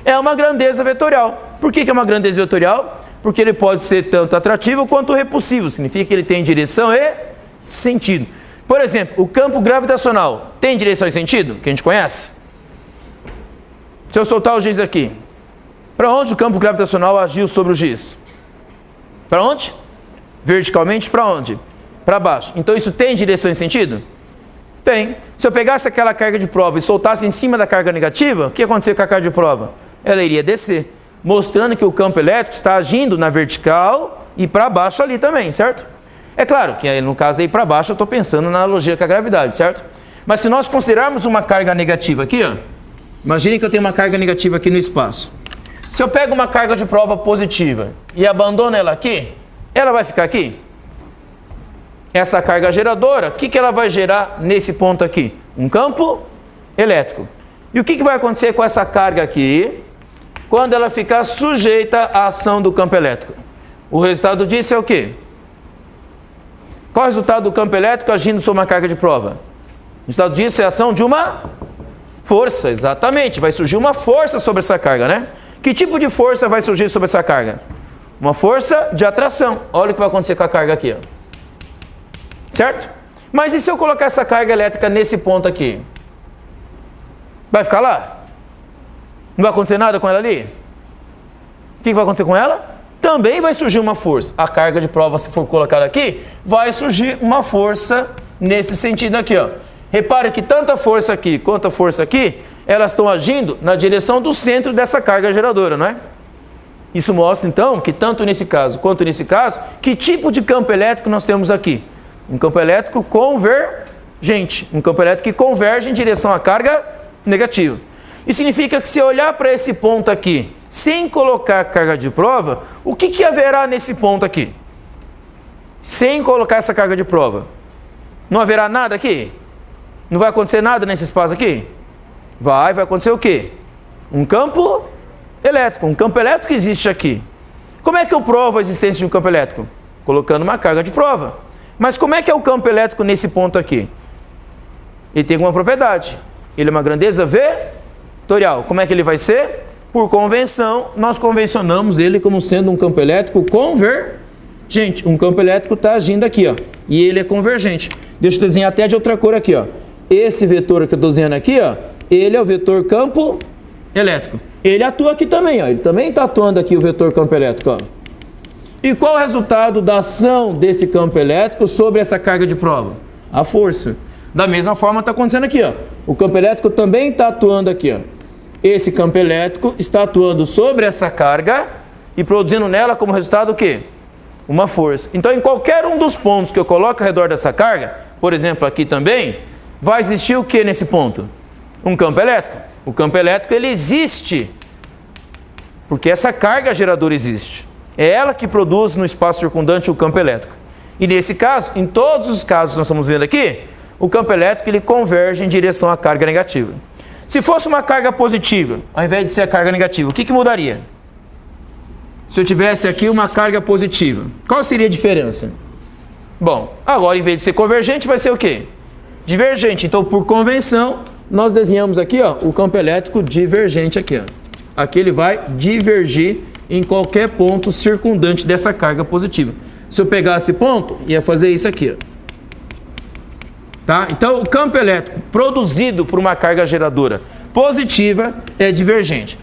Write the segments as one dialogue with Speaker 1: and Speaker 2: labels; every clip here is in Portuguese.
Speaker 1: é uma grandeza vetorial. Por que é uma grandeza vetorial? Porque ele pode ser tanto atrativo quanto repulsivo. Significa que ele tem direção e sentido. Por exemplo, o campo gravitacional tem direção e sentido? Que a gente conhece? Se eu soltar o giz aqui, para onde o campo gravitacional agiu sobre o giz? Para onde? Verticalmente para onde? Para baixo. Então isso tem direção e sentido? Tem. Se eu pegasse aquela carga de prova e soltasse em cima da carga negativa, o que ia acontecer com a carga de prova? Ela iria descer, mostrando que o campo elétrico está agindo na vertical e para baixo ali também, certo? É claro que aí, no caso aí para baixo eu estou pensando na analogia com a gravidade, certo? Mas se nós considerarmos uma carga negativa aqui, ó, imagine que eu tenho uma carga negativa aqui no espaço. Se eu pego uma carga de prova positiva e abandono ela aqui, ela vai ficar aqui? Essa carga geradora, o que ela vai gerar nesse ponto aqui? Um campo elétrico. E o que vai acontecer com essa carga aqui quando ela ficar sujeita à ação do campo elétrico? O resultado disso é o quê? Qual é o resultado do campo elétrico agindo sobre uma carga de prova? O resultado disso é a ação de uma força, exatamente. Vai surgir uma força sobre essa carga, né? Que tipo de força vai surgir sobre essa carga? Uma força de atração. Olha o que vai acontecer com a carga aqui, ó. Certo? Mas e se eu colocar essa carga elétrica nesse ponto aqui? Vai ficar lá? Não vai acontecer nada com ela ali? O que vai acontecer com ela? Também vai surgir uma força. A carga de prova, se for colocada aqui, vai surgir uma força nesse sentido aqui, ó. Repare que tanto a força aqui quanto a força aqui, elas estão agindo na direção do centro dessa carga geradora, não é? Isso mostra, então, que tanto nesse caso quanto nesse caso, que tipo de campo elétrico nós temos aqui? Um campo elétrico convergente. Um campo elétrico que converge em direção à carga negativa. Isso significa que se eu olhar para esse ponto aqui, sem colocar carga de prova, o que haverá nesse ponto aqui? Sem colocar essa carga de prova. Não haverá nada aqui? Não vai acontecer nada nesse espaço aqui? Vai acontecer o quê? Um campo elétrico. Um campo elétrico existe aqui. Como é que eu provo a existência de um campo elétrico? Colocando uma carga de prova. Mas como é que é o campo elétrico nesse ponto aqui? Ele tem uma propriedade. Ele é uma grandeza vetorial. Como é que ele vai ser? Por convenção, nós convencionamos ele como sendo um campo elétrico convergente. Um campo elétrico está agindo aqui, ó, e ele é convergente. Deixa eu desenhar até de outra cor aqui, ó. Esse vetor que eu estou desenhando aqui, ó, ele é o vetor campo elétrico. Ele atua aqui também, ó. Ele também está atuando aqui o vetor campo elétrico, ó. E qual é o resultado da ação desse campo elétrico sobre essa carga de prova? A força. Da mesma forma está acontecendo aqui, ó. O campo elétrico também está atuando aqui, ó. Esse campo elétrico está atuando sobre essa carga e produzindo nela como resultado o quê? Uma força. Então, em qualquer um dos pontos que eu coloco ao redor dessa carga, por exemplo, aqui também, vai existir o que nesse ponto? Um campo elétrico. O campo elétrico, ele existe porque essa carga geradora existe. É ela que produz no espaço circundante o campo elétrico. E nesse caso, em todos os casos que nós estamos vendo aqui, o campo elétrico ele converge em direção à carga negativa. Se fosse uma carga positiva, ao invés de ser a carga negativa, o que mudaria? Se eu tivesse aqui uma carga positiva, qual seria a diferença? Bom, agora em vez de ser convergente, vai ser o quê? Divergente. Então, por convenção, nós desenhamos aqui, ó, o campo elétrico divergente aqui, ó. Aqui ele vai divergir em qualquer ponto circundante dessa carga positiva. Se eu pegasse esse ponto, ia fazer isso aqui, ó. Tá? Então, o campo elétrico produzido por uma carga geradora positiva é divergente.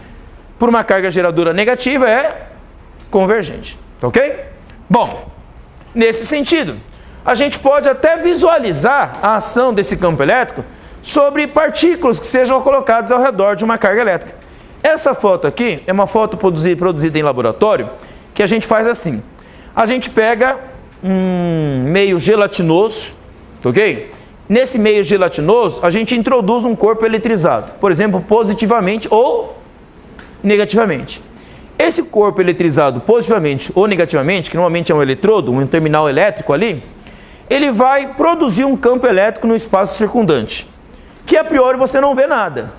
Speaker 1: Por uma carga geradora negativa é convergente. Ok? Bom, nesse sentido, a gente pode até visualizar a ação desse campo elétrico sobre partículas que sejam colocadas ao redor de uma carga elétrica. Essa foto aqui é uma foto produzida em laboratório que a gente faz assim. A gente pega um meio gelatinoso, ok? Nesse meio gelatinoso, a gente introduz um corpo eletrizado, por exemplo, positivamente ou negativamente. Esse corpo eletrizado positivamente ou negativamente, que normalmente é um eletrodo, um terminal elétrico ali, ele vai produzir um campo elétrico no espaço circundante, que a priori você não vê nada.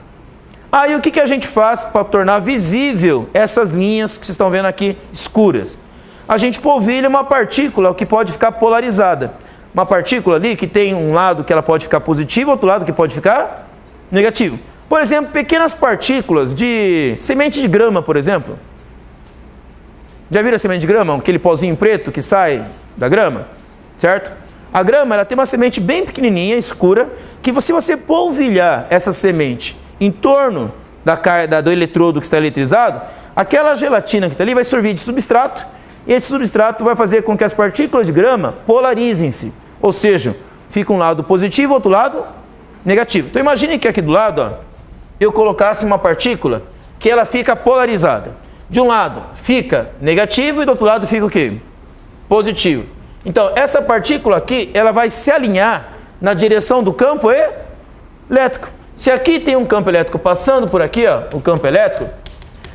Speaker 1: Aí o que a gente faz para tornar visível essas linhas que vocês estão vendo aqui escuras? A gente polvilha uma partícula que pode ficar polarizada. Uma partícula ali que tem um lado que ela pode ficar positiva, outro lado que pode ficar negativo. Por exemplo, pequenas partículas de semente de grama, por exemplo. Já viram a semente de grama? Aquele pozinho preto que sai da grama, certo? A grama ela tem uma semente bem pequenininha, escura, que se você polvilhar essa semente em torno do eletrodo que está eletrizado, aquela gelatina que está ali vai servir de substrato, e esse substrato vai fazer com que as partículas de grama polarizem-se, ou seja, fica um lado positivo, outro lado negativo. Então imagine que aqui do lado, ó, eu colocasse uma partícula que ela fica polarizada. De um lado fica negativo e do outro lado fica o quê? Positivo. Então essa partícula aqui, ela vai se alinhar na direção do campo elétrico. Se aqui tem um campo elétrico passando por aqui, ó, o campo elétrico,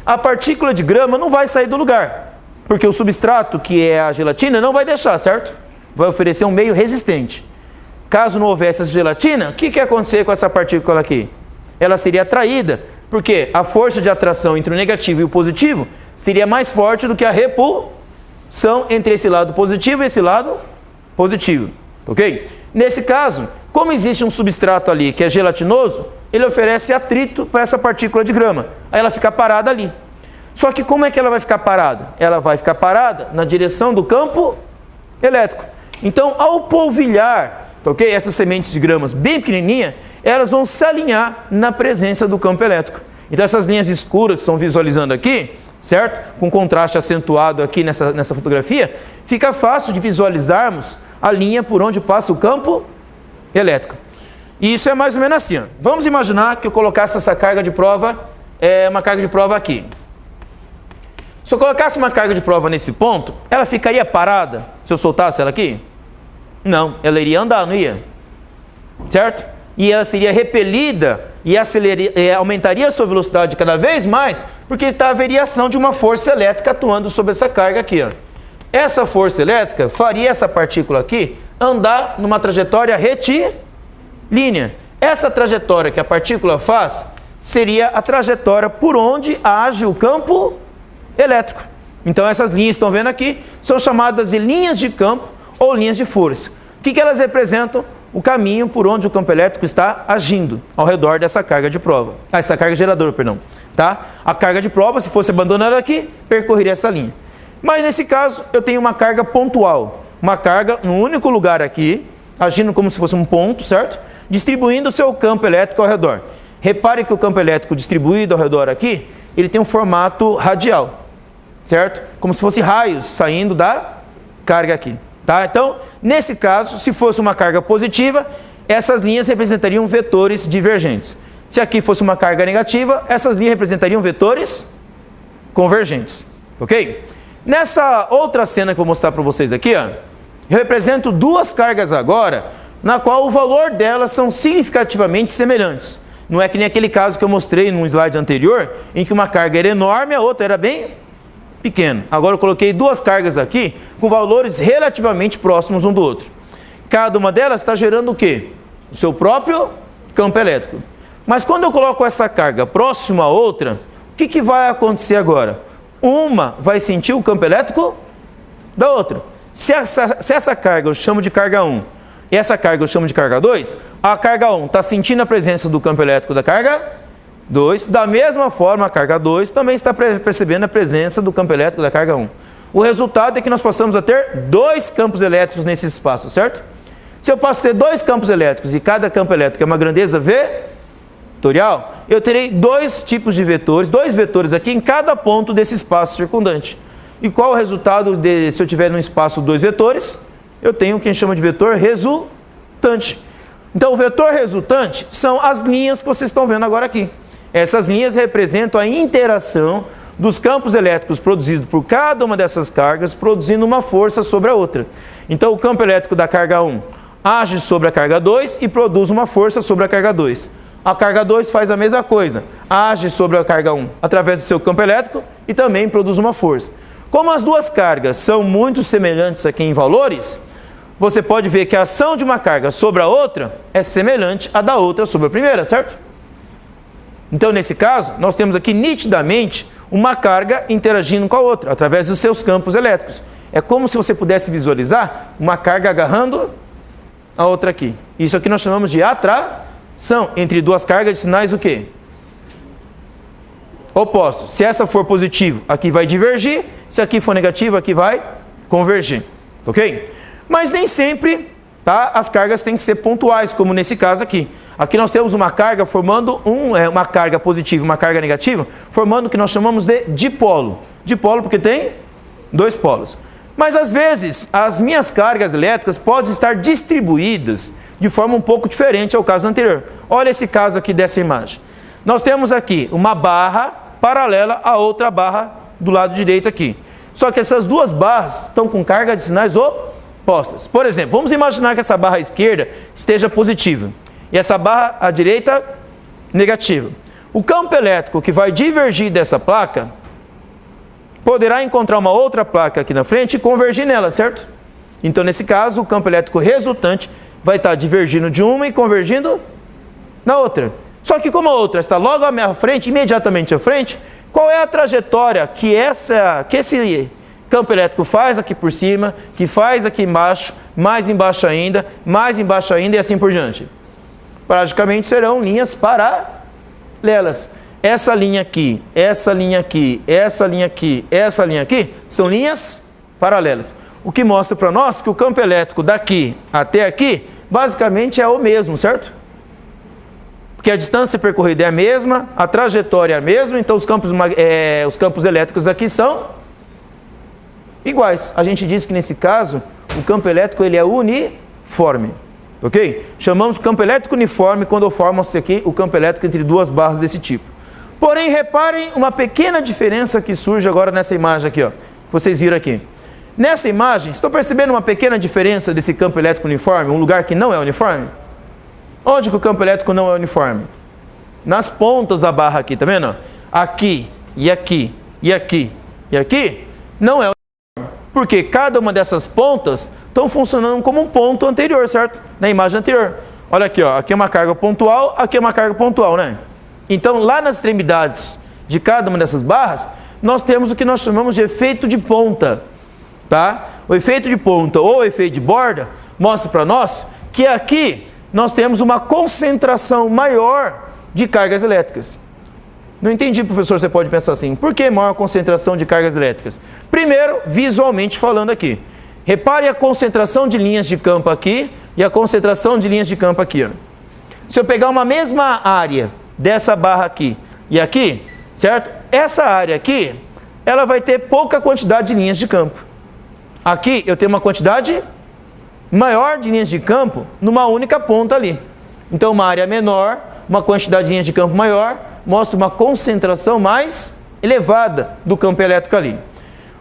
Speaker 1: a partícula de grama não vai sair do lugar, porque o substrato, que é a gelatina, não vai deixar, certo? Vai oferecer um meio resistente. Caso não houvesse essa gelatina, o que ia acontecer com essa partícula aqui? Ela seria atraída, porque a força de atração entre o negativo e o positivo seria mais forte do que a repulsão entre esse lado positivo e esse lado positivo, ok? Nesse caso, como existe um substrato ali que é gelatinoso, ele oferece atrito para essa partícula de grama, aí ela fica parada ali. Só que como é que ela vai ficar parada? Ela vai ficar parada na direção do campo elétrico. Então, ao polvilhar, ok, essas sementes de gramas bem pequenininhas, elas vão se alinhar na presença do campo elétrico. Então essas linhas escuras que estão visualizando aqui, certo? Com contraste acentuado aqui nessa fotografia, fica fácil de visualizarmos a linha por onde passa o campo elétrico. E isso é mais ou menos assim, ó. Vamos imaginar que eu colocasse essa carga de prova, uma carga de prova aqui. Se eu colocasse uma carga de prova nesse ponto, ela ficaria parada se eu soltasse ela aqui? Não, ela iria andar, não ia? Certo? E ela seria repelida e aumentaria a sua velocidade cada vez mais, porque haveria ação de uma força elétrica atuando sobre essa carga aqui, ó. Essa força elétrica faria essa partícula aqui andar numa trajetória retilínea. Essa trajetória que a partícula faz seria a trajetória por onde age o campo elétrico. Então essas linhas que estão vendo aqui são chamadas de linhas de campo ou linhas de força. O que elas representam? O caminho por onde o campo elétrico está agindo ao redor dessa carga de prova. Essa carga geradora, perdão. Tá? A carga de prova, se fosse abandonada aqui, percorreria essa linha. Mas nesse caso, eu tenho uma carga pontual. Uma carga no único lugar aqui, agindo como se fosse um ponto, certo? Distribuindo o seu campo elétrico ao redor. Repare que o campo elétrico distribuído ao redor aqui, ele tem um formato radial, certo? Como se fosse raios saindo da carga aqui. Tá? Então, nesse caso, se fosse uma carga positiva, essas linhas representariam vetores divergentes. Se aqui fosse uma carga negativa, essas linhas representariam vetores convergentes. Ok? Nessa outra cena que eu vou mostrar para vocês aqui, ó, eu represento duas cargas agora, na qual o valor delas são significativamente semelhantes. Não é que nem aquele caso que eu mostrei no slide anterior, em que uma carga era enorme e a outra era bem pequeno. Agora eu coloquei duas cargas aqui com valores relativamente próximos um do outro. Cada uma delas está gerando o quê? O seu próprio campo elétrico. Mas quando eu coloco essa carga próxima à outra, o que vai acontecer agora? Uma vai sentir o campo elétrico da outra. Se essa carga eu chamo de carga 1 e essa carga eu chamo de carga 2, a carga 1 está sentindo a presença do campo elétrico da carga 2, da mesma forma a carga 2 também está percebendo a presença do campo elétrico da carga 1. O resultado é que nós passamos a ter dois campos elétricos nesse espaço, certo? Se eu passo a ter dois campos elétricos e cada campo elétrico é uma grandeza vetorial, eu terei dois tipos de vetores, dois vetores aqui em cada ponto desse espaço circundante. E qual o resultado se eu tiver num espaço dois vetores? Eu tenho o que a gente chama de vetor resultante. Então o vetor resultante são as linhas que vocês estão vendo agora aqui. Essas linhas representam a interação dos campos elétricos produzidos por cada uma dessas cargas, produzindo uma força sobre a outra. Então o campo elétrico da carga 1 age sobre a carga 2 e produz uma força sobre a carga 2. A carga 2 faz a mesma coisa, age sobre a carga 1 através do seu campo elétrico e também produz uma força. Como as duas cargas são muito semelhantes aqui em valores, você pode ver que a ação de uma carga sobre a outra é semelhante à da outra sobre a primeira, certo? Então, nesse caso, nós temos aqui nitidamente uma carga interagindo com a outra, através dos seus campos elétricos. É como se você pudesse visualizar uma carga agarrando a outra aqui. Isso aqui nós chamamos de atração entre duas cargas de sinais o quê? opostos. Se essa for positivo, aqui vai divergir. Se aqui for negativo, aqui vai convergir. Ok? Mas nem sempre, tá, as cargas têm que ser pontuais, como nesse caso aqui. Aqui nós temos uma carga formando uma carga positiva e uma carga negativa, formando o que nós chamamos de dipolo. Dipolo porque tem dois polos. Mas às vezes, as minhas cargas elétricas podem estar distribuídas de forma um pouco diferente ao caso anterior. Olha esse caso aqui dessa imagem. Nós temos aqui uma barra paralela a outra barra do lado direito aqui. Só que essas duas barras estão com carga de sinais opostas. Por exemplo, vamos imaginar que essa barra esquerda esteja positiva e essa barra à direita negativa. O campo elétrico que vai divergir dessa placa poderá encontrar uma outra placa aqui na frente e convergir nela, certo? Então, nesse caso, o campo elétrico resultante vai estar divergindo de uma e convergindo na outra. Só que como a outra está logo à minha frente, imediatamente à frente, qual é a trajetória que esse campo elétrico faz aqui por cima, que faz aqui embaixo, mais embaixo ainda e assim por diante? Praticamente serão linhas paralelas. Essa linha aqui, essa linha aqui, essa linha aqui, essa linha aqui, são linhas paralelas. O que mostra para nós que o campo elétrico daqui até aqui, basicamente é o mesmo, certo? Porque a distância percorrida é a mesma, a trajetória é a mesma, então os campos elétricos aqui são iguais. A gente diz que nesse caso, o campo elétrico ele é uniforme. Ok? Chamamos de campo elétrico uniforme quando forma-se aqui o campo elétrico entre duas barras desse tipo. Porém, reparem uma pequena diferença que surge agora nessa imagem aqui, ó. Vocês viram aqui. Nessa imagem, estão percebendo uma pequena diferença desse campo elétrico uniforme, um lugar que não é uniforme? Onde que o campo elétrico não é uniforme? Nas pontas da barra aqui, tá vendo? Aqui, e aqui, e aqui, e aqui, não é uniforme. Porque cada uma dessas pontas estão funcionando como um ponto anterior, certo? Na imagem anterior. Olha aqui, ó. Aqui é uma carga pontual, aqui é uma carga pontual, né? Então, lá nas extremidades de cada uma dessas barras, nós temos o que nós chamamos de efeito de ponta, tá? O efeito de ponta ou efeito de borda mostra para nós que aqui nós temos uma concentração maior de cargas elétricas. Não entendi, professor, você pode pensar assim. Por que maior concentração de cargas elétricas? Primeiro, visualmente falando aqui. Repare a concentração de linhas de campo aqui e a concentração de linhas de campo aqui, ó. Se eu pegar uma mesma área dessa barra aqui e aqui, certo? Essa área aqui, ela vai ter pouca quantidade de linhas de campo. Aqui eu tenho uma quantidade maior de linhas de campo numa única ponta ali. Então, uma área menor, uma quantidade de linhas de campo maior, mostra uma concentração mais elevada do campo elétrico ali.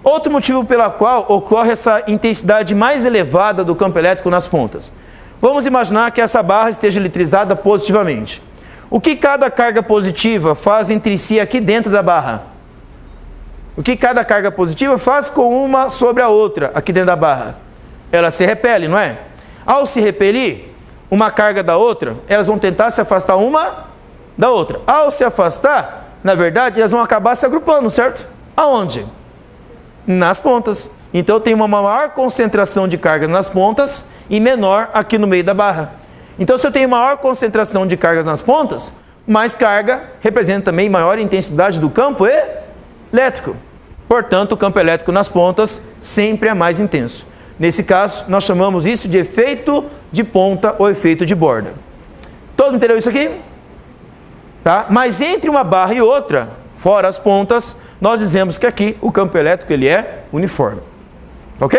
Speaker 1: Outro motivo pela qual ocorre essa intensidade mais elevada do campo elétrico nas pontas. Vamos imaginar que essa barra esteja eletrizada positivamente. O que cada carga positiva faz entre si aqui dentro da barra? O que cada carga positiva faz com uma sobre a outra aqui dentro da barra? Ela se repele, não é? Ao se repelir uma carga da outra, elas vão tentar se afastar uma da outra. Ao se afastar, na verdade, elas vão acabar se agrupando, certo? Aonde? Nas pontas. Então eu tenho uma maior concentração de cargas nas pontas e menor aqui no meio da barra. Então, se eu tenho maior concentração de cargas nas pontas, mais carga representa também maior intensidade do campo elétrico. Portanto, o campo elétrico nas pontas sempre é mais intenso. Nesse caso, nós chamamos isso de efeito de ponta ou efeito de borda. Todo mundo entendeu isso aqui? Tá? Mas entre uma barra e outra, fora as pontas, nós dizemos que aqui o campo elétrico ele é uniforme. Ok?